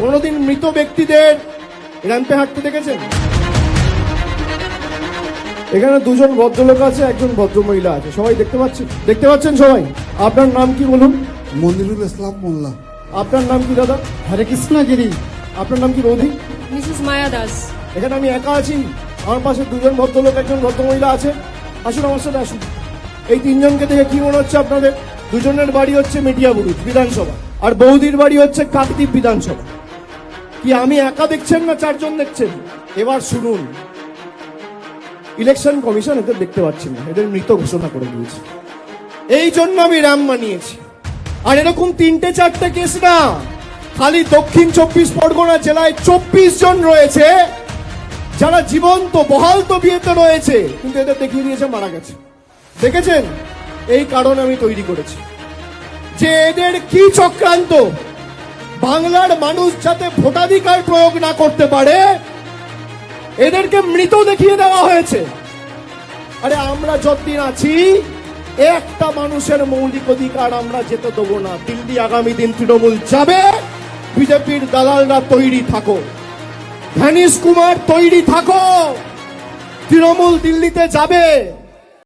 কোনোদিন মৃত ব্যক্তিদের র্যাম্পে হাঁটতে দেখেছেন? এখানে দুজন ভদ্রলোক আছে, একজন ভদ্রমহিলা আছে, সবাই দেখতে পাচ্ছেন সবাই? আপনার নাম কি বলুন? মনিরুল ইসলাম মোল্লা। আপনার নাম কি দাদা? হরে কৃষ্ণগিরি। আপনার নাম কি বৌদি? মিসেস মায়া দাস। এখানে আমি একা আছি, আমার পাশে দুজন ভদ্রলোক, একজন ভদ্রমহিলা আছে। আসুন আমার সাথে আসুন। এই তিনজনকে দেখে কি মনে হচ্ছে আপনাদের? দুজনের বাড়ি হচ্ছে মেটিয়াবুরুজ বিধানসভা, আর বৌদির বাড়ি হচ্ছে কাকদ্বীপ বিধানসভা। কি আমি একা দেখছেন না চারজন দেখছেন? এবার শুনুন, ইলেকশন কমিশন এদের দেখতে পাচ্ছি না, এদের মৃত ঘোষণা করে দিয়েছে। এই জন্য আমি রাম মানিয়েছি। আর এরকম 3-4টে কেস না, খালি দক্ষিণ 24 পরগনা জেলায় 24 জন রয়েছে যারা জীবন্ত বহাল তবিয়তে রয়েছে, কিন্তু এদের দেখিয়ে দিয়েছে মারা গেছে। দেখেছেন? এই কারণ আমি তৈরি করেছি যে এদের কি চক্রান্ত, বাংলার মানুষ যাতে ভোটাধিকার প্রয়োগ না করতে পারে এদেরকে মৃত দেখিয়ে দেওয়া হয়েছে। আরে আমরা যতদিন আছি একটা মানুষের মৌলিক অধিকার আমরা যেতে দেবো না। দিল্লি আগামী দিন তৃণমূল যাবে, বিজেপির দালালরা তৈরি থাকো, ধ্যানিশ কুমার তৈরি থাকো, তৃণমূল দিল্লিতে যাবে।